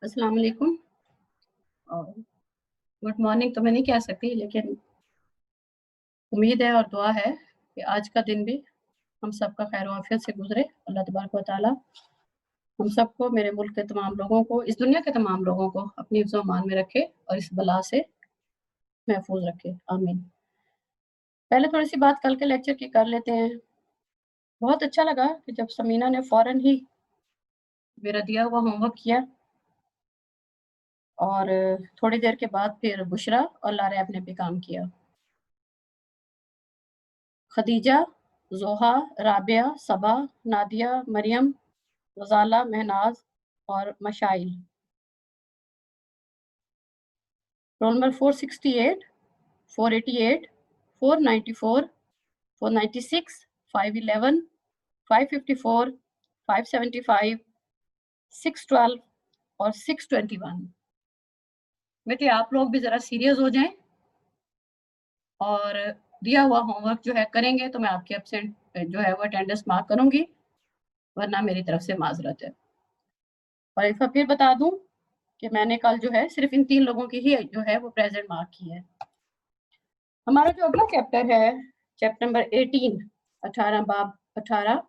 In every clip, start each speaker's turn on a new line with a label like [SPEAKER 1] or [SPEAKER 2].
[SPEAKER 1] अस्सलाम वालेकुम और गुड मॉर्निंग तो मैं नहीं कह सकती, लेकिन उम्मीद है और दुआ है कि आज का दिन भी हम सबका खैर आफियत से गुजरे। अल्लाह तबारक व तआला हम सबको, मेरे मुल्क के तमाम लोगों को, इस दुनिया के तमाम लोगों को अपनी हिफ्ज़ व अमान में रखे और इस बला से महफूज रखे, आमीन। पहले थोड़ी सी बात कल के लेक्चर की कर लेते हैं। बहुत अच्छा लगा कि जब समीना ने फ़ौरन ही मेरा दिया हुआ होमवर्क किया और थोड़ी देर के बाद फिर बुशरा और लारैब ने भी काम किया। खदीजा, ज़ोहा, राबिया, सबा, नादिया, मरियम, गज़ाला, महनाज और मशाइल। रोल नंबर 468, 488, 494, 496, 511, 554, 575, 612 और 621। बेटे आप लोग भी ज़रा सीरियस हो जाएं और दिया हुआ होमवर्क जो है करेंगे तो मैं आपके एब्सेंट जो है वो अटेंडेंस मार्क करूंगी, वरना मेरी तरफ से माजरत है। और एक बार फिर बता दूं कि मैंने कल जो है सिर्फ इन 3 लोगों की ही जो है वो प्रेजेंट मार्क की है। हमारा जो अगला चैप्टर है, चैप्टर नंबर 18, 18 बाब 18,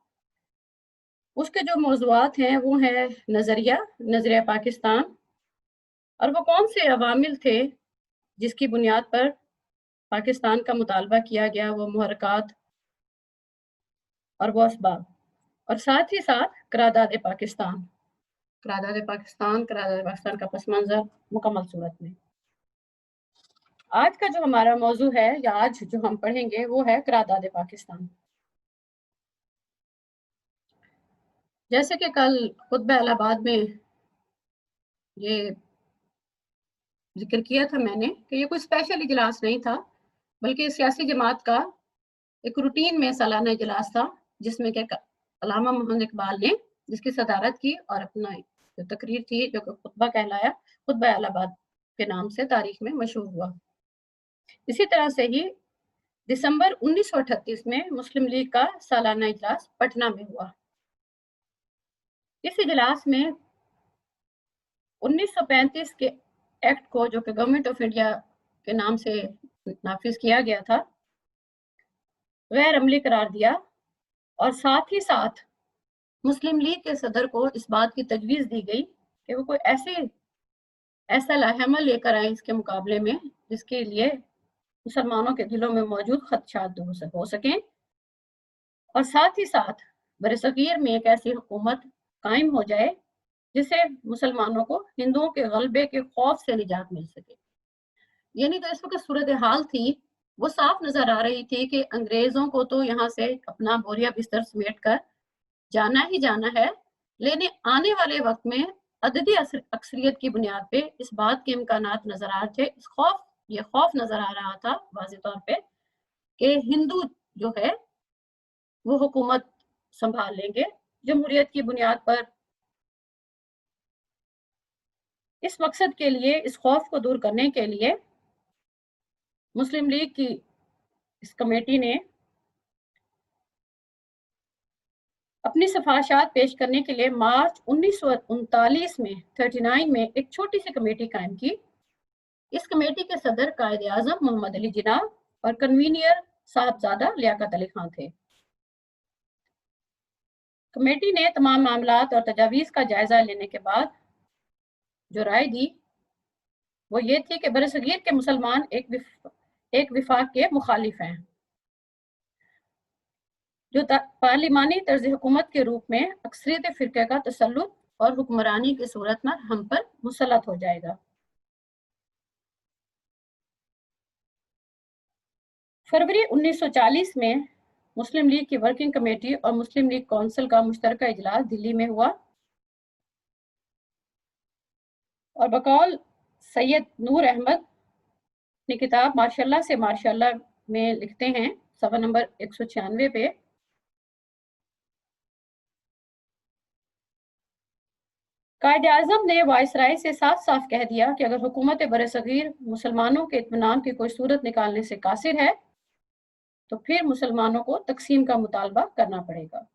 [SPEAKER 1] उसके जो मौज़ूआत हैं वो है नज़रिया पाकिस्तान, और वो कौन से अवामिल थे जिसकी बुनियाद पर पाकिस्तान का मुतालबा किया गया, वो मुहर्रकात और वो असबाब, और साथ ही साथ करारदाद पाकिस्तान का पस मंज़र मुकम्मल सूरत में। आज का जो हमारा मौजू है या आज जो हम पढ़ेंगे वो है करारदाद पाकिस्तान। जैसे कि कल खुतबा इलाहाबाद में ये जिक्र किया था मैंने कि ये कोई स्पेशल इजलास नहीं था, बल्कि सियासी जमात का एक रूटीन में सालाना इजलास था, जिसमें कि अल्लामा मोहम्मद इकबाल ने जिसकी सदारत की और अपना जो तकरीर थी जो खुतबा कहलाया, खुतबा इलाहाबाद के नाम से तारीख में मशहूर हुआ। इसी तरह से ही दिसंबर 1938 में मुस्लिम लीग का सालाना इजलास पटना में हुआ। इस इजलास में 1935 के एक्ट को, जो कि गवर्नमेंट ऑफ इंडिया के नाम से नाफिज किया गया था, गैर अमली करार दिया, और साथ ही साथ मुस्लिम लीग के सदर को इस बात की तजवीज़ दी गई कि वो कोई ऐसा लाहेमल लेकर आए इसके मुकाबले में जिसके लिए मुसलमानों के दिलों में मौजूद खदशात दूर हो सकें, और साथ ही साथ बरसगीर में एक ऐसी हुकूमत कायम हो जाए जिससे मुसलमानों को हिंदुओं के गलबे के खौफ से निजात मिल सके। यानी तो इस वक्त सूरत हाल थी वो साफ नजर आ रही थी कि अंग्रेजों को तो यहाँ से अपना बोरिया बिस्तर समेट कर जाना ही जाना है, लेकिन आने वाले वक्त में अददी अक्सरियत की बुनियाद पे इस बात के इम्कानात नजर आ रहे थे, ये खौफ नजर आ रहा था वाज़ेह तौर पे कि हिंदू जो है वो हुकूमत संभाल लेंगे जमहूरियत की बुनियाद पर। इस मकसद के लिए, इस खौफ को दूर करने के लिए मुस्लिम लीग की इस कमेटी ने अपनी सिफारिशात पेश करने के लिए मार्च 1939 में 39 में एक छोटी सी कमेटी कायम की। इस कमेटी के सदर कायद आजम मोहम्मद अली जिन्ना और कन्वीनियर साहबजादा लियाकत अली खान थे। कमेटी ने तमाम मामलात और तजावीज़ का जायजा लेने के बाद जो राय दी वो ये थी कि बरसगीर के मुसलमान एक विफाक के मुखालिफ हैं, जो पार्लिमानी तर्ज हुकूमत के रूप में अक्सरियत फिरके का तसल्लुत और हुक्मरानी की सूरत में हम पर मुसल्लत हो जाएगा। फरवरी 1940 में मुस्लिम लीग की वर्किंग कमेटी और मुस्लिम लीग काउंसिल का मुश्तरका इजलास दिल्ली में हुआ, और बकौल सैयद नूर अहमद अपनी किताब माशाल्लाह से माशाल्लाह में लिखते हैं, सफ़ा नंबर 196 पे, कायद आज़म ने वायसराय से साफ साफ कह दिया कि अगर हुकूमत बरसगीर मुसलमानों के इत्मीनान की कोई सूरत निकालने से कासिर है तो फिर मुसलमानों को तकसीम का मुतालबा करना पड़ेगा।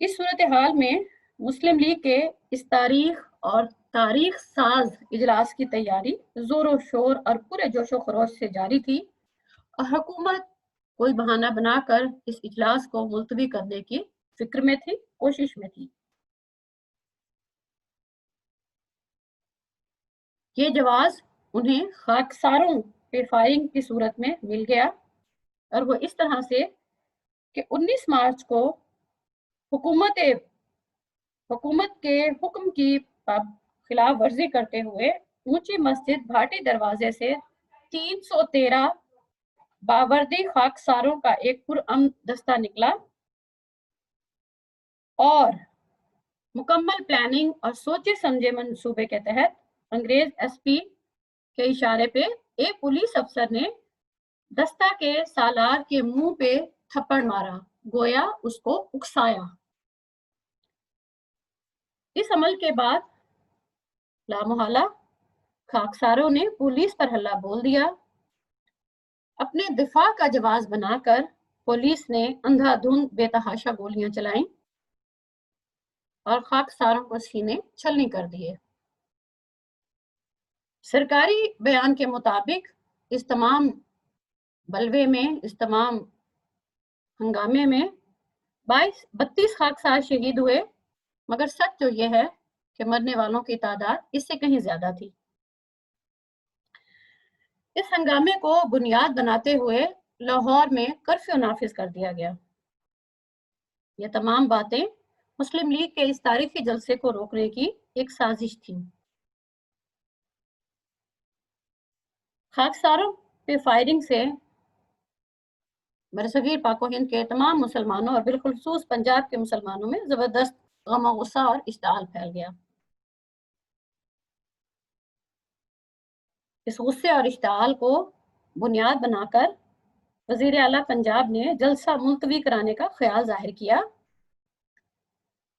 [SPEAKER 1] इस सूरत हाल में मुस्लिम लीग के इस तारीख साज इजलास की तैयारी जोर शोर और पूरे जोशो खरोश से जारी थी और हुकूमत कोई बहाना बनाकर इस इजलास को मुलतवी करने की फिक्र में थी, कोशिश में थी। ये जवाब उन्हें खाकसारों पे फायरिंग की सूरत में मिल गया और वो इस तरह से कि 19 मार्च को हुकूमत हुकूमत के हुक्म की खिलाफ वर्जी करते हुए ऊंची मस्जिद भाटी दरवाजे से 313 बावर्दी खाकसारों का एक पुरअमन दस्ता निकला और मुकम्मल प्लानिंग और सोचे समझे मंसूबे के तहत अंग्रेज एसपी के इशारे पे एक पुलिस अफसर ने दस्ता के सालार के मुंह पे थप्पड़ मारा, गोया उसको उकसाया। इस अमल के बाद लामोहल्ला खाकसारों ने पुलिस पर हल्ला बोल दिया। अपने दिफा का जवाब बनाकर पुलिस ने अंधाधुंध बेतहाशा गोलियां चलाईं और खाकसारों को सीने छलनी कर दिए। सरकारी बयान के मुताबिक इस तमाम बलवे में, इस तमाम हंगामे में 32 खाकसार शहीद हुए, मगर सच तो यह है कि मरने वालों की तादाद इससे कहीं ज्यादा थी। इस हंगामे को बुनियाद बनाते हुए लाहौर में कर्फ्यू नाफिज कर दिया गया। ये तमाम बातें मुस्लिम लीग के इस तारीखी जलसे को रोकने की एक साजिश थी। खाकसारों पे फायरिंग से बरसगीर पाको हिंद के तमाम मुसलमानों और बिलखुसूस पंजाब के मुसलमानों में जबरदस्त गम गुस्सा और इश्ताल फैल गया। इस गुस्से और इश्ताल को बुनियाद बनाकर वजीर आला पंजाब ने जलसा मुलतवी कराने का ख्याल जाहिर किया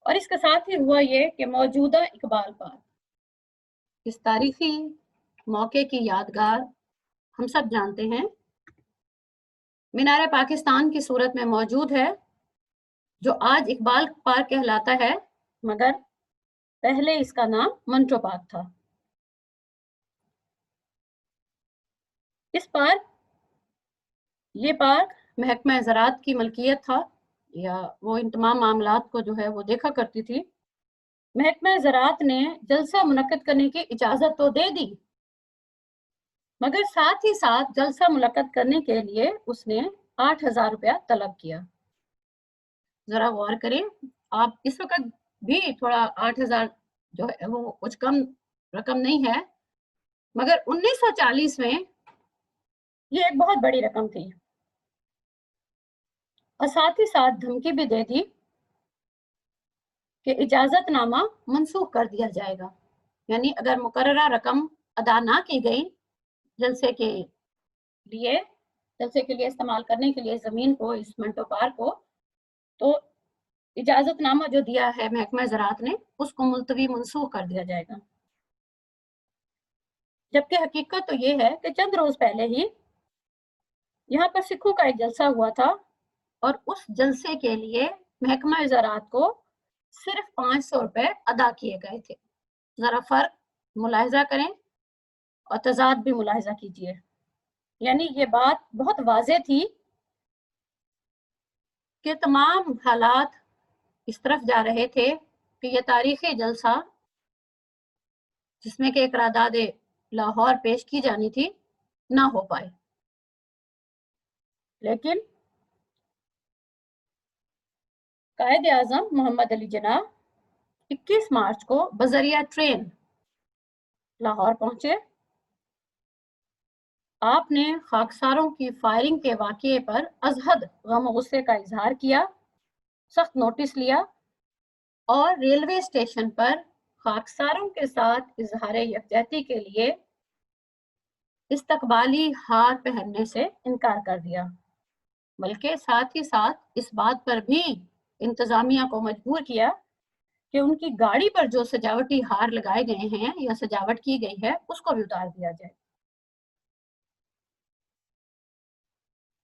[SPEAKER 1] और इसके साथ ही हुआ ये कि मौजूदा इकबाल पार्क, इस तारीखी मौके की यादगार हम सब जानते हैं, मीनार पाकिस्तान की सूरत में मौजूद है, जो आज इकबाल पार्क कहलाता है, मगर पहले इसका नाम मंटो पार्क था। ये पार्क महकमा ज़राअत की मलकियत था, या वो इन तमाम मामलात को जो है वो देखा करती थी। महकमा ज़राअत ने जलसा मुनक्कद करने की इजाज़त तो दे दी, मगर साथ ही साथ जलसा मुनक्कद करने के लिए उसने 8,000 रुपया तलब किया। जरा गौर करें, आप इस वक्त भी थोड़ा 8,000 जो है वो कुछ कम रकम नहीं है, मगर 1940 में ये एक बहुत बड़ी रकम थी। और साथ ही साथ धमकी भी दे दी कि इजाजतनामा मनसूख कर दिया जाएगा, यानी अगर मुकर्ररा रकम अदा ना की गई जलसे के लिए इस्तेमाल करने के लिए जमीन को, इस मंटो पार्क को, तो इजाजतनामा जो दिया है महकमा ज़राअत ने उसको मुलतवी मनसूख कर दिया जाएगा। जबकि हकीकत तो ये है कि चंद रोज पहले ही यहाँ पर सिखों का एक जलसा हुआ था और उस जलसे के लिए महकमा ज़राअत को सिर्फ 500 रुपए अदा किए गए थे। जरा फर्क मुलाहिजा करें और तजाद भी मुलाहिजा कीजिए। यानी ये बात बहुत वाज़ेह थी कि तमाम हालात इस तरफ जा रहे थे कि ये तारीखी जलसा जिसमें कि एक करारदाद लाहौर पेश की जानी थी ना हो पाए। लेकिन कायद आजम मोहम्मद अली जिन्ना 21 मार्च को बजरिया ट्रेन लाहौर पहुंचे। आपने खाकसारों की फायरिंग के वाक़ये पर अजहद गम गुस्से का इजहार किया, सख्त नोटिस लिया और रेलवे स्टेशन पर खाकसारों के साथ इजहार यकजहती के लिए इस्तकबाली हार पहनने से इनकार कर दिया, बल्कि साथ ही साथ इस बात पर भी इंतजामिया को मजबूर किया कि उनकी गाड़ी पर जो सजावटी हार लगाए गए हैं या सजावट की गई है उसको भी उतार दिया जाए।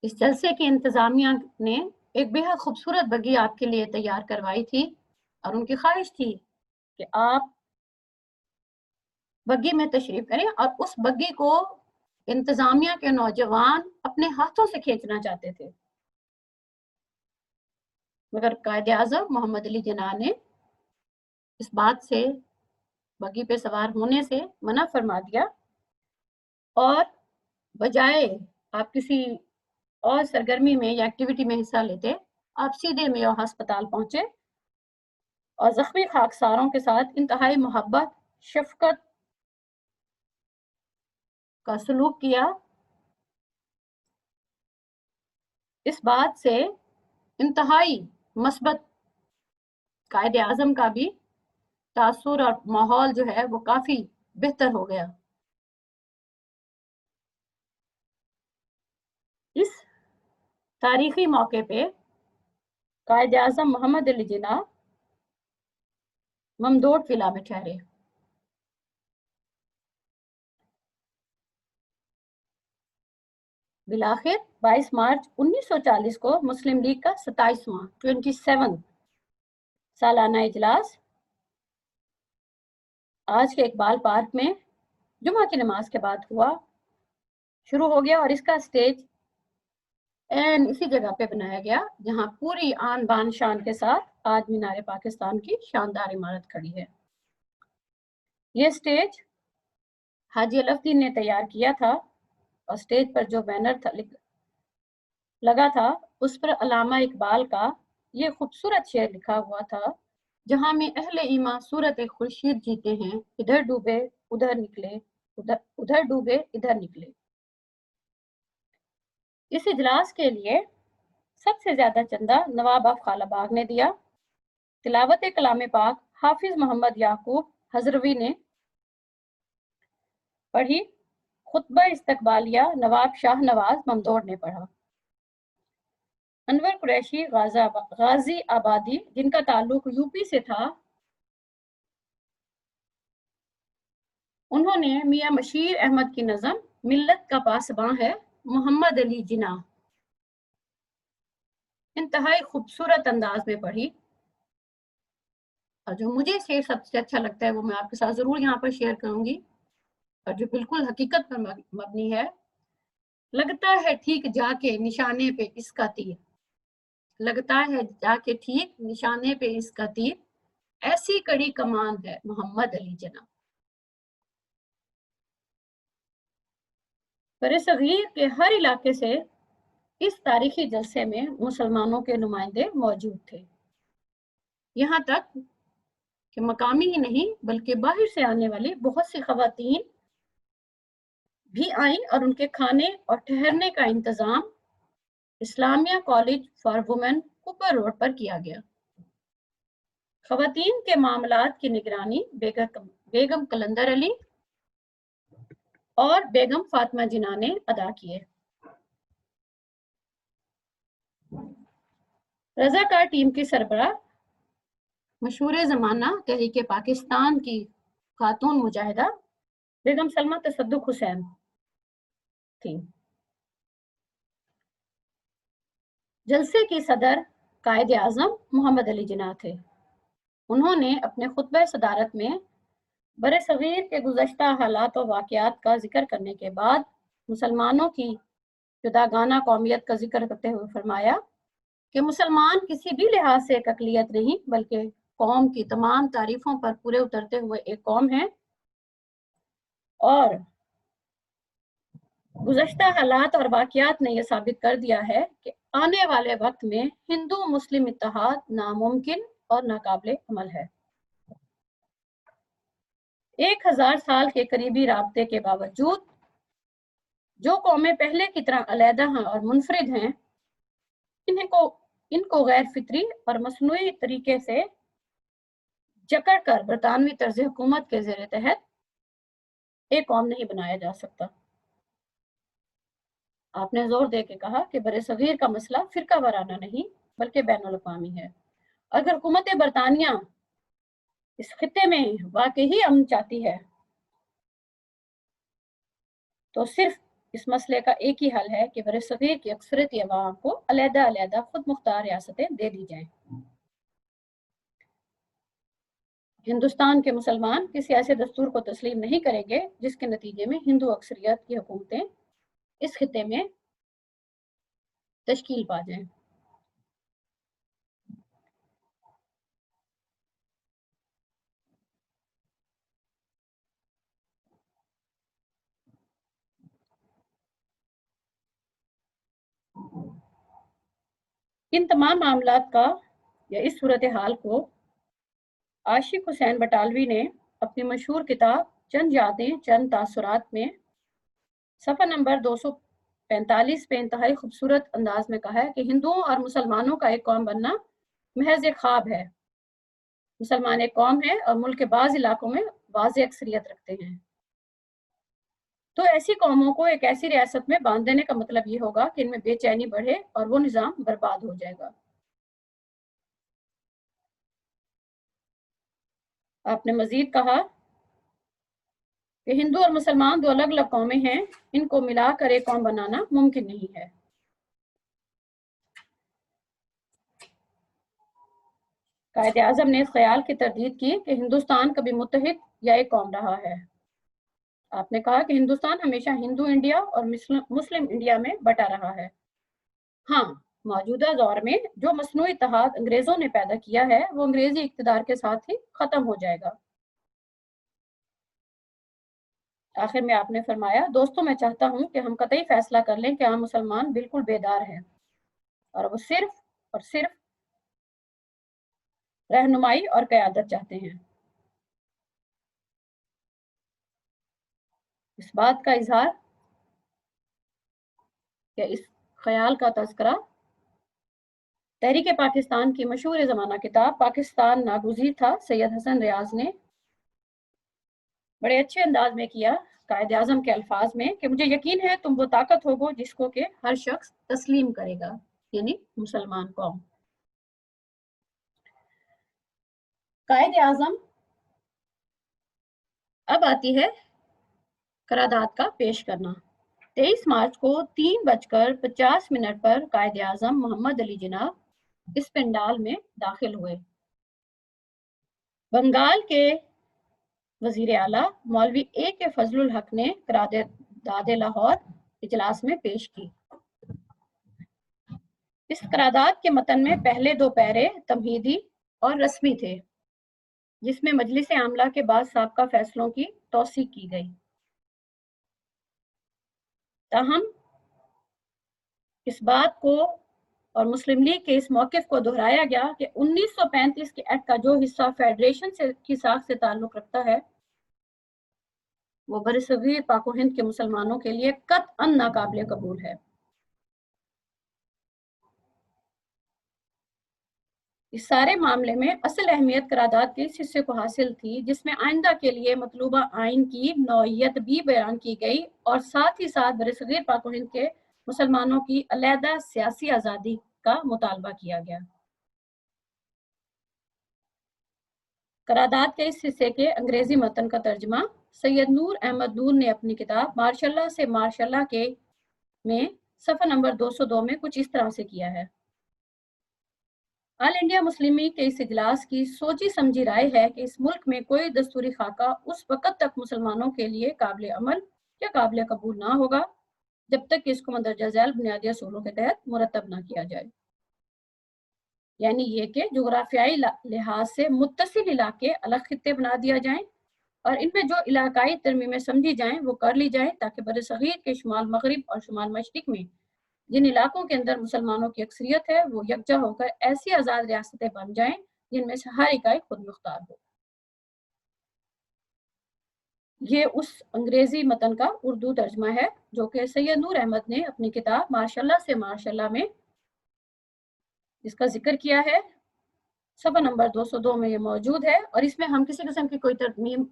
[SPEAKER 1] इस जलसे की इंतजामिया ने ایک बेहद खूबसूरत बग्गी आपके लिए तैयार करवाई थी और उनकी ख्वाहिश थी कि आप बग्गी में तशरीफ करें, और उस बग्गी को इंतजामिया के नौजवान अपने हाथों से खींचना चाहते थे, मगर कायदे आजम मोहम्मद अली जिन्ना ने इस बात से, बग्गी पे सवार होने से मना फरमा दिया, और बजाय आप किसी और सरगर्मी में या एक्टिविटी में हिस्सा लेते, आप सीधे मेयो अस्पताल पहुंचे और जख्मी खाकसारों के साथ इंतहाई मोहब्बत, शफकत का सलूक किया। इस बात से इंतहाई मस्बत कायदे आजम का भी तासुर और माहौल जो है वो काफी बेहतर हो गया। इस तारीखी मौके पे कायदे आजम मोहम्मद अली जिन्ना ममदोट किला में ठहरे। बिलाखिर 22 मार्च 1940 को मुस्लिम लीग का 27वां सालाना इजलास आज के इकबाल पार्क में जुमा की नमाज के बाद शुरू हो गया, और इसका स्टेज इसी जगह पे बनाया गया जहां पूरी आन बान शान के साथ आज मीनार पाकिस्तान की शानदार इमारत खड़ी है। ये स्टेज हाजी अलफदीन ने तैयार किया था, और स्टेज पर जो बैनर लगा था उस पर अलामा इकबाल का ये खूबसूरत शेर लिखा हुआ था, जहां में अहले ईमान सूरत खुर्शीद जीते हैं, इधर डूबे उधर निकले, उधर डूबे इधर निकले। इस इजलास के लिए सबसे ज्यादा चंदा नवाब ऑफ खालाबाग ने दिया। तिलावत कलाम पाक हाफिज मोहम्मद याकूब हजरवी ने पढ़ी। खुतबा इस्तकबालिया नवाब शाह नवाज ममदोड़ ने पढ़ा। अनवर कुरैशी गाजी आबादी, जिनका ताल्लुक यूपी से था, उन्होंने मियां मशीर अहमद की नज़म मिल्लत का पासबां है मोहम्मद अली जिन्ना इंतहाई खूबसूरत अंदाज में पढ़ी। और जो मुझे शेर सबसे अच्छा लगता है वो मैं आपके साथ जरूर यहाँ पर शेयर करूंगी, और जो बिल्कुल हकीकत पर मबनी है। लगता है ठीक जाके निशाने पे इसका तीर, लगता है जाके ठीक निशाने पे इसका तीर, ऐसी कड़ी कमान है मोहम्मद अली जिन्ना। बरसगीर के हर इलाके से इस तारीखी जलसे में मुसलमानों के नुमाइंदे मौजूद थे। यहाँ तक कि मकामी ही नहीं बल्कि बाहर से आने वाली बहुत सी खवातीन भी आई, और उनके खाने और ठहरने का इंतजाम Islamia college for women Cooper road पर किया गया। खवातीन के मामलात की निगरानी बेगम कलंदर अली और बेगम फातिमा जिन्ना ने अदा किए। रजाकार टीम की सरबराह मशहूर जमाना तहरीक पाकिस्तान की खातून मुजाहिदा बेगम सलमा तसद्दुक हुसैन थी। जलसे की सदर कायदे आजम मोहम्मद अली जिन्ना थे। उन्होंने अपने खुतबे सदारत में बरसगीर के गुज़श्ता हालात और वाक़यात का जिक्र करने के बाद मुसलमानों की जुदागाना कौमियत का जिक्र करते हुए फरमाया कि मुसलमान किसी भी लिहाज से एक अक़लियत नहीं बल्कि कौम की तमाम तारीफों पर पूरे उतरते हुए एक कौम है, और गुज़श्ता हालात और वाक़यात ने यह साबित कर दिया है कि आने वाले वक्त में हिंदू मुस्लिम इत्तेहाद नामुमकिन और नाकाबिले अमल है। 1000 साल के करीबी राब्ते के बावजूद जो कौमें पहले की तरह अलहदा हैं और मुनफरिद हैं, इनको गैर फितरी और मसनूई तरीके से जकड़ कर बरतानवी तर्ज हुकूमत के ज़ेर तहत एक कौम नहीं बनाया जा सकता। आपने जोर दे के कहा कि बरसगीर का मसला फिरका वाराना नहीं बल्कि बैनुल अक़वामी है। अगर हुकूमत बरतानिया इस खित्ते में वाकई अमन चाहती है तो सिर्फ اس مسئلے کا ایک ہی حل ہے کہ برصغیر کی اکثریتی عوام کو علیحدہ علیحدہ خود مختار ریاستیں دے دی جائیں۔ ہندوستان کے مسلمان کسی ایسے دستور کو تسلیم نہیں کریں گے جس کے نتیجے میں ہندو اکثریت کی حکومتیں اس خطے میں تشکیل پا جائیں۔ ان تمام معاملات کا یا اس صورتحال کو عاشق حسین بٹالوی نے اپنی مشہور کتاب چند یادیں چند تاثرات میں صفحہ نمبر 245 پہ انتہائی خوبصورت انداز میں کہا ہے کہ ہندوؤں اور مسلمانوں کا ایک قوم بننا محض ایک خواب ہے۔ مسلمان ایک قوم ہے اور ملک کے بعض علاقوں میں واضح اکثریت رکھتے ہیں، تو ایسی قوموں کو ایک ایسی ریاست میں باندھ دینے کا مطلب یہ ہوگا کہ ان میں بے چینی بڑھے اور وہ نظام برباد ہو جائے گا۔ آپ نے مزید کہا کہ ہندو اور مسلمان دو الگ الگ قومیں ہیں، ان کو ملا کر ایک قوم بنانا ممکن نہیں ہے۔ قائد اعظم نے اس خیال کی تردید کی کہ ہندوستان کبھی متحد یا ایک قوم رہا ہے۔ آپ نے کہا کہ ہندوستان ہمیشہ ہندو انڈیا اور مسلم انڈیا میں بٹا رہا ہے۔ ہاں، موجودہ دور میں جو مصنوعی اتحاد انگریزوں نے پیدا کیا ہے وہ انگریزی اقتدار کے ساتھ ہی ختم ہو جائے گا۔ آخر میں آپ نے فرمایا، دوستوں میں چاہتا ہوں کہ ہم قطعی فیصلہ کر لیں کہ عام مسلمان بالکل بیدار ہیں اور وہ صرف اور صرف رہنمائی اور قیادت چاہتے ہیں۔ اس بات کا اظہار کہ اس خیال کا تذکرہ تحریک پاکستان کی مشہور زمانہ کتاب پاکستان ناگزیر تھا سید حسن ریاض نے بڑے اچھے انداز میں کیا، قائد اعظم کے الفاظ میں کہ مجھے یقین ہے تم وہ طاقت ہوگو جس کو کہ ہر شخص تسلیم کرے گا، یعنی مسلمان قوم۔ قائد اعظم اب آتی ہے قرارداد کا پیش کرنا۔ 23 مارچ کو 3:50 پر قائد اعظم محمد علی جناح اس پنڈال میں داخل ہوئے۔ بنگال کے وزیر اعلیٰ مولوی اے کے فضل الحق نے قرارداد لاہور اجلاس میں پیش کی۔ اس قرارداد کے متن میں پہلے 2 پیرے تمہیدی اور رسمی تھے، جس میں مجلس عاملہ کے بعد سابقہ فیصلوں کی توثیق کی گئی۔ تاہم اس بات کو اور مسلم لیگ کے اس موقف کو دہرایا گیا کہ 1935 کے ایکٹ کا جو حصہ فیڈریشن کی ساخت سے تعلق رکھتا ہے وہ برصغیر پاک و ہند کے مسلمانوں کے لیے قطعاً ناقابل قبول ہے۔ اس سارے معاملے میں اصل اہمیت قرارداد کے اس حصے کو حاصل تھی جس میں آئندہ کے لیے مطلوبہ آئین کی نوعیت بھی بیان کی گئی اور ساتھ ہی ساتھ برصغیر پاک و ہند کے مسلمانوں کی علیحدہ سیاسی آزادی کا مطالبہ کیا گیا۔ قرارداد کے اس حصے کے انگریزی متن کا ترجمہ سید نور احمد نور نے اپنی کتاب ماشاء اللہ سے ماشاء اللہ کے میں صفحہ نمبر 202 میں کچھ اس طرح سے کیا ہے۔ آل انڈیا مسلم لیگ کے اس اجلاس کی سوچی سمجھی رائے ہے کہ اس ملک میں کوئی دستوری خاکہ اس وقت تک مسلمانوں کے لیے قابل عمل یا قابل قبول نہ ہوگا جب تک کہ اس کو مندرجہ ذیل بنیادی اصولوں کے تحت مرتب نہ کیا جائے، یعنی یہ کہ جغرافیائی لحاظ سے متصل علاقے الگ خطے بنا دیا جائیں اور ان میں جو علاقائی ترمیمیں سمجھی جائیں وہ کر لی جائیں تاکہ برصغیر کے شمال مغرب اور شمال مشرق میں جن علاقوں کے اندر مسلمانوں کی اکثریت ہے وہ یکجا ہو کر ایسی آزاد ریاستیں بن جائیں جن میں سے ہر اکائی خود مختار ہو۔ یہ اس انگریزی متن کا اردو ترجمہ ہے جو کہ سید نور احمد نے اپنی کتاب ماشاء اللہ سے ماشاء اللہ میں اس کا ذکر کیا ہے۔ صفحہ نمبر 202 میں یہ موجود ہے اور اس میں ہم کسی قسم کی کوئی ترمیم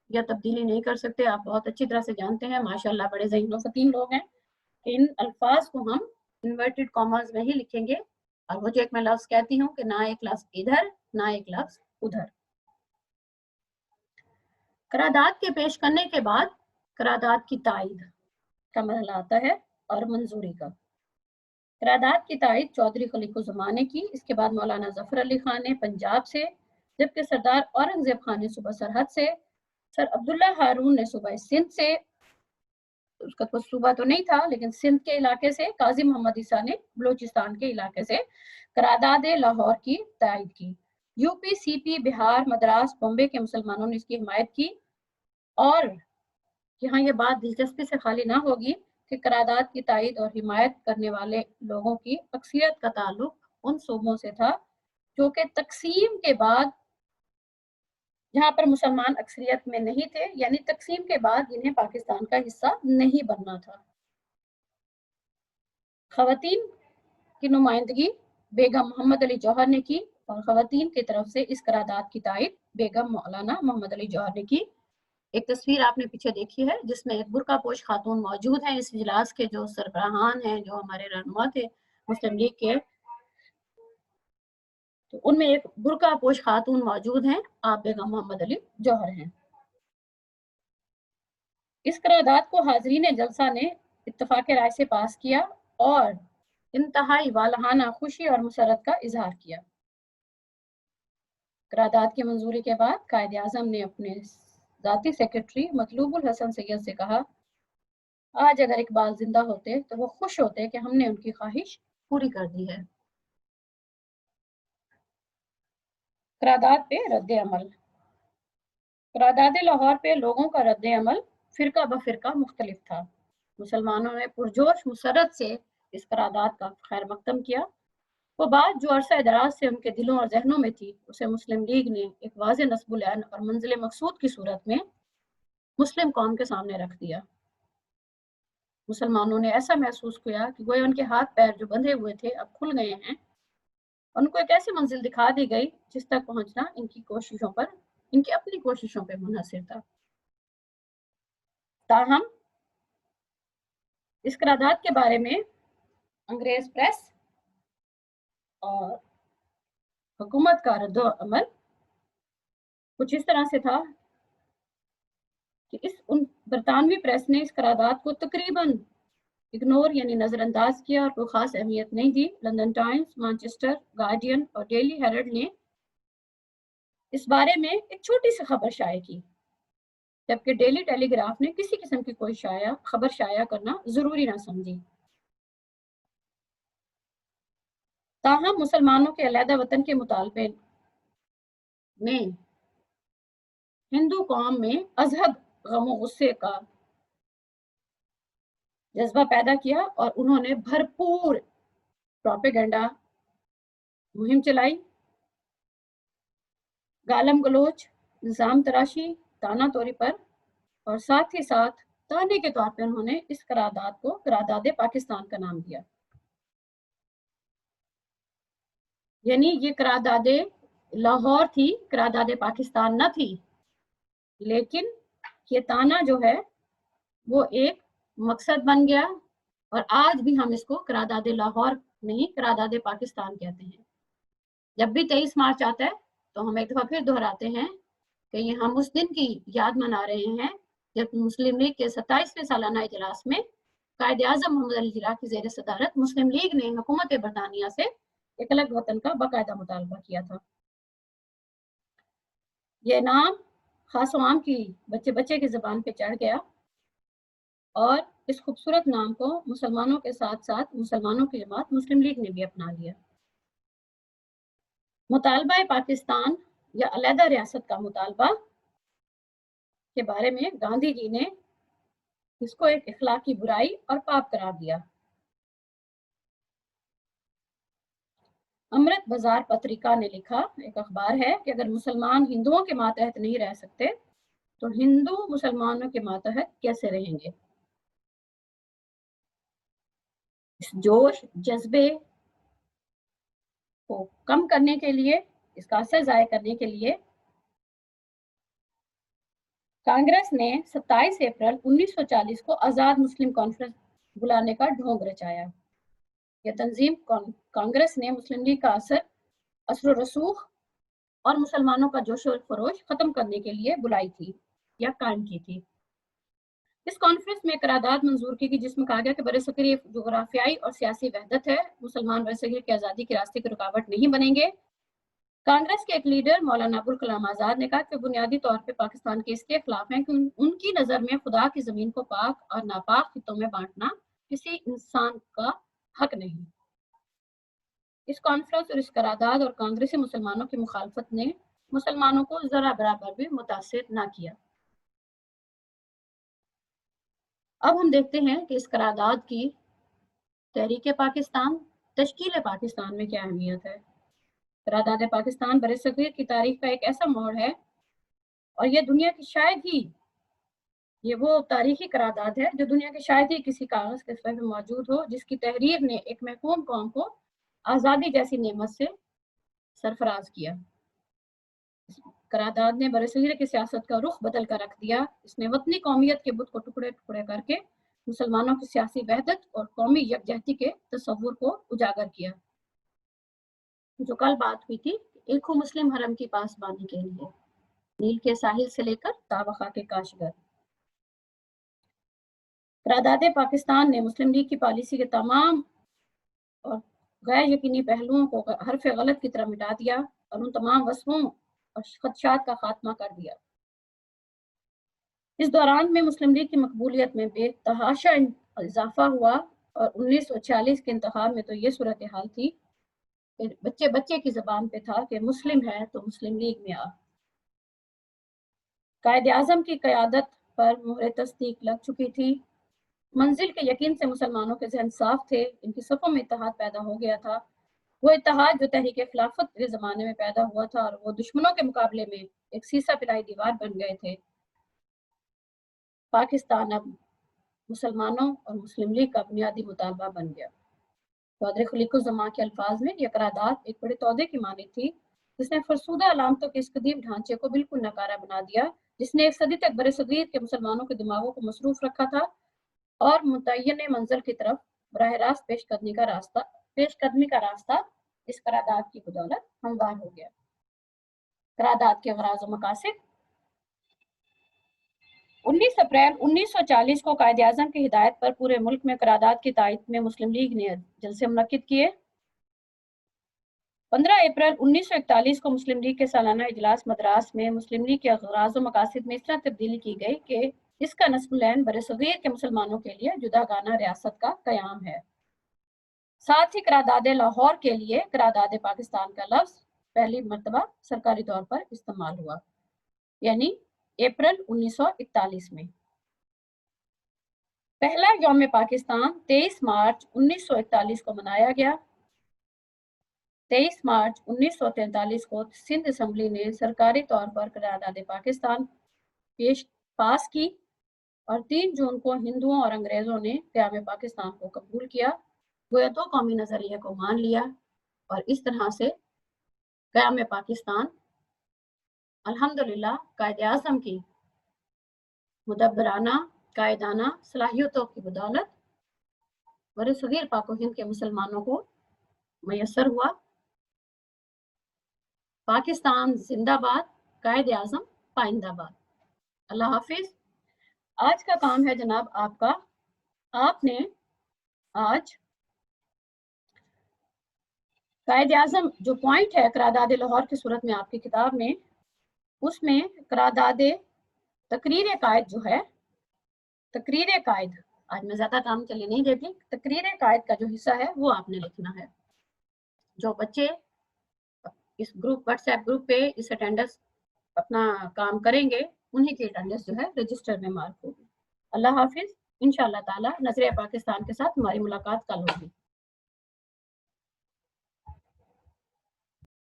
[SPEAKER 1] یا تبدیلی نہیں کر سکتے۔ آپ بہت اچھی طرح سے جانتے ہیں، ماشاءاللہ بڑے ذہین و فطین لوگ ہیں، کہ ان الفاظ کو ہم انورٹڈ کاماز میں ہی لکھیں گے اور وہ جو ایک میں لفظ کہتی ہوں کہ نہ ایک لفظ ادھر نہ ایک لفظ ادھر۔ قرارداد کے پیش کرنے کے بعد قرارداد کی تائید کا مرحلہ آتا ہے اور منظوری کا۔ قرارداد کی تائید چودھری خلیق الزمان نے کی، اس کے بعد مولانا ظفر علی خان نے پنجاب سے، جبکہ سردار اورنگزیب خان نے صوبہ سرحد سے، سر عبداللہ ہارون نے صوبہ سندھ سے، اس کا کوئی صوبہ تو نہیں تھا لیکن سندھ کے علاقے سے، قاضی محمد عیسیٰ نے بلوچستان کے علاقے سے قرارداد لاہور کی تائید کی۔ یو پی، سی پی، بہار، مدراس، بمبے کے مسلمانوں نے اس کی حمایت کی، اور یہاں یہ بات دلچسپی سے خالی نہ ہوگی کہ قرارداد کی تائید اور حمایت کرنے والے لوگوں کی اکثریت کا تعلق ان صوبوں سے تھا جو کہ تقسیم کے بعد، جہاں پر مسلمان اکثریت میں نہیں تھے، یعنی تقسیم کے بعد انہیں پاکستان کا حصہ نہیں بننا تھا۔ خواتین کی نمائندگی بیگم محمد علی جوہر نے کی، اور خواتین کی طرف سے اس قرارداد کی تائید بیگم مولانا محمد علی جوہر نے کی۔ ایک تصویر آپ نے پیچھے دیکھی ہے جس میں ایک برقع پوش خاتون موجود ہیں، اس اجلاس کے جو سربراہان ہیں، جو ہمارے رہنما تھے مسلم لیگ کے، تو ان میں ایک برقع پوش خاتون موجود ہیں، آپ بیگم محمد علی جوہر ہیں۔ اس قرارداد کو حاضرین جلسہ نے اتفاق رائے سے پاس کیا اور انتہائی والہانہ خوشی اور مسرت کا اظہار کیا۔ قرارداد کی منظوری کے بعد قائد اعظم نے اپنے ذاتی سیکرٹری مطلوب الحسن سید سے کہا، آج اگر اقبال زندہ ہوتے تو وہ خوش ہوتے کہ ہم نے ان کی خواہش پوری کر دی ہے۔ قرارداد پہ رد عمل۔ قرارداد لاہور پہ لوگوں کا رد عمل فرقہ بفرقہ مختلف تھا۔ مسلمانوں نے پرجوش مسرت سے اس قرارداد کا خیر مقدم کیا۔ وہ بات جو عرصہ دراز سے ان کے دلوں اور ذہنوں میں تھی، اسے مسلم لیگ نے ایک واضح نصب العین اور منزل مقصود کی صورت میں مسلم قوم کے سامنے رکھ دیا۔ مسلمانوں نے ایسا محسوس کیا کہ گویا ان کے ہاتھ پیر جو بندھے ہوئے تھے اب کھل گئے ہیں، ان کو ایک ایسی منزل دکھا دی گئی جس تک پہنچنا ان کی کوششوں پر، ان کی اپنی کوششوں پہ منحصر تھا۔ تاہم اس قرارداد کے بارے میں انگریز پریس اور حکومت کا رد عمل کچھ اس طرح سے تھا کہ برطانوی پریس نے اس قرارداد کو تقریباً اگنور یعنی نظر انداز کیا اور کوئی خاص اہمیت نہیں دی۔ لندن ٹائمز، مانچسٹر، گارڈین اور ڈیلی ہیرلڈ نے اس بارے میں ایک چھوٹی سی خبر شائع کی، جبکہ ڈیلی ٹیلی گراف نے کسی قسم کی کوئی خبر شائع کرنا ضروری نہ سمجھی۔ تاہم مسلمانوں کے علیحدہ وطن کے مطالبے نے ہندو قوم میں ازہد غم و غصے کا جذبہ پیدا کیا اور انہوں نے بھرپور پروپیگنڈا مہم چلائی، گالم گلوچ، الزام تراشی، تانا توری پر، اور ساتھ ہی ساتھ تانے کے طور پہ انہوں نے اس قرارداد کو قرارداد پاکستان کا نام دیا۔ یعنی یہ قرارداد لاہور تھی، قرارداد پاکستان نہ تھی، لیکن یہ تانا جو ہے وہ ایک مقصد بن گیا، اور آج بھی ہم اس کو قرارداد لاہور نہیں قرارداد پاکستان کہتے ہیں۔ جب بھی 23 مارچ آتا ہے تو ہم ایک دفعہ پھر دہراتے ہیں کہ یہ ہم اس دن کی یاد منا رہے ہیں جب مسلم لیگ کے 27ویں سالانہ اجلاس میں قائد اعظم محمد علی جناح کی زیر صدارت مسلم لیگ نے حکومت برطانیہ سے ایک الگ وطن کا باقاعدہ مطالبہ کیا تھا۔ یہ نام خاص و عام کی بچے بچے کی زبان پہ چڑھ گیا، اور اس خوبصورت نام کو مسلمانوں کے ساتھ ساتھ مسلمانوں کی جماعت مسلم لیگ نے بھی اپنا لیا۔ مطالبہ پاکستان یا علیحدہ ریاست کا مطالبہ کے بارے میں گاندھی جی نے اس کو ایک اخلاقی برائی اور پاپ قرار دیا۔ امرت بازار پتریکا نے لکھا، ایک اخبار ہے، کہ اگر مسلمان ہندوؤں کے ماتحت نہیں رہ سکتے تو ہندو مسلمانوں کے ماتحت کیسے رہیں گے؟ اس جوش جذبے کو کم کرنے کے لیے، اس کا اثر ضائع کرنے کے لیے کانگریس نے 27 اپریل 1940 کو آزاد مسلم کانفرنس بلانے کا ڈھونگ رچایا۔ یہ تنظیم کانگریس نے مسلم لیگ کا اثر و رسوخ اور مسلمانوں کا جوش و خروش ختم کرنے کے لیے بلائی تھی یا قائم کی تھی۔ इस कॉन्फ्रेंस में करारदाद मंजूर की गई जिसमें कहा गया कि बरसगीर ये जोग्राफियाई और सियासी वहदत है, मुसलमान बरसगीर की आज़ादी के रास्ते की रुकावट नहीं बनेंगे। कांग्रेस के एक लीडर मौलाना अबुल कलाम आज़ाद ने कहा कि बुनियादी तौर पे पाकिस्तान के इसके खिलाफ हैं कि उनकी नज़र में खुदा की ज़मीन को पाक और नापाक खितों में बांटना किसी इंसान का हक नहीं। इस कॉन्फ्रेंस और इस करारदाद और कांग्रेसी मुसलमानों की मुखालफत ने मुसलमानों को जरा बराबर भी मुतासिर ना किया। अब हम देखते हैं कि इस करारदाद की तहरीक पाकिस्तान, तश्कील पाकिस्तान में क्या अहमियत है। करारदाद पाकिस्तान बरसगीर की तारीख का एक ऐसा मोड़ है और ये दुनिया की शायद ही ये वो तारीखी करारदाद है जो दुनिया के शायद ही किसी कागज के सफ़े में मौजूद हो जिसकी तहरीर ने एक महकूम कौम को आज़ादी जैसी नेमत से सरफराज किया। करारदाद ने बरसगीर की सियासत का रुख बदल कर रख दिया। इसने वतनी कौमियत के बुत को टुकड़े टुकड़े करके मुसलमानों की सियासी वहदत और कौमी यकजहती के तस्वुर को उजागर किया। जो कल बात हुई थी एक मुस्लिम हरम की पासबानी के लिए नील के साहिल से लेकर तावखा के काशगर। करारदाद पाकिस्तान ने मुस्लिम लीग की पॉलिसी के तमाम और गैर यकीनी पहलुओं को हरफ गलत की तरह मिटा दिया और उन तमाम वस्फों और खदशात का खात्मा कर दिया। इस दौरान में मुस्लिम लीग की मकबूलियत में बेतहाशा इजाफा हुआ और 1946 के इंतखाब में तो ये सूरत हाल थी, बच्चे बच्चे की जबान पे था कि मुस्लिम है तो मुस्लिम लीग में आ। कायद आज़म की क़यादत पर मोहर तस्दीक लग चुकी थी। मंजिल के यकीन से मुसलमानों के जहन साफ थे, इनकी सफ़ों में इत्तेहाद पैदा हो गया था। वो इत्तेहाद जो तहरीक खिलाफत के ज़माने में पैदा हुआ था और वो दुश्मनों के मुकाबले में एक सीसा पिलाई दीवार बन गए थे। पाकिस्तान अब मुसलमानों और मुस्लिम लीग का बुनियादी मुतालबा बन गया। चौधरी खलीकुज़्ज़मान के अल्फाज में यह करारदाद एक बड़े तौदे की मानी थी जिसने फरसूदा अलामतों के इस कदीम ढांचे को बिल्कुल नकारा बना दिया जिसने एक सदी तक बरसगीर के मुसलमानों के दिमागों को मसरूफ रखा था और मुतय्यन मंजिल की तरफ बराह रास्त पेशकदमी का रास्ता इस करारदाद की बदौलत हमवार हो गया। करारदाद के गराज और मकासद 19 अप्रैल 1940 को कायद आज़म की हिदायत पर पूरे मुल्क में करारदाद की तायद में मुस्लिम लीग ने जलसे मुनक्किद किए। 15 अप्रैल 1941 को मुस्लिम लीग के सालाना इजलास मद्रास में मुस्लिम लीग के गराज और मकासद में इस तरह तब्दीली की गई कि इसका नस्बुलैन बरसगीर के मुसलमानों के लिए जुदागाना रियासत का क़याम है। साथ ही करारदाद लाहौर के लिए करारदाद पाकिस्तान का लफ्ज़ पहली मरतबा सरकारी तौर पर इस्तेमाल हुआ, यानी अप्रैल 1941 में। पहला यौम पाकिस्तान 23 मार्च 1941 को मनाया गया। 23 मार्च 1943 को सिंध असम्बली ने सरकारी तौर पर करारदाद पाकिस्तान पास की और 3 जून को हिंदुओं और अंग्रेजों ने क़याम पाकिस्तान को कबूल किया, गोया दो कौमी नजरिए को मान लिया और इस तरह से क़याम पाकिस्तान अल्हम्दुलिल्लाह कायद आज़म की मुदब्बराना कायदाना सलाहियतों की बदौलत बरसगीर पाक हिंद के मुसलमानों को मैसर हुआ। पाकिस्तान जिंदाबाद, कायद आज़म पाइंदाबाद। अल्लाह हाफिज। आज का काम है जनाब आपका, आपने आज कायद आज़म जो पॉइंट है करारदाद लाहौर की सूरत में आपकी किताब में, उसमें करारदाद तकरीर कायद जो है, तकरीर कायद, आज मैं ज़्यादा काम चलिए नहीं देती, तकरीर कायद का जो हिस्सा है वो आपने लिखना है। जो बच्चे इस ग्रुप व्हाट्सएप ग्रुप पे इस अटेंडेंस अपना काम करेंगे उन्हीं की अटेंडेंस जो है रजिस्टर में मार्क होगी। अल्लाह हाफिज। इंशाअल्लाह ताला नज़र पाकिस्तान के साथ हमारी मुलाकात कल होगी।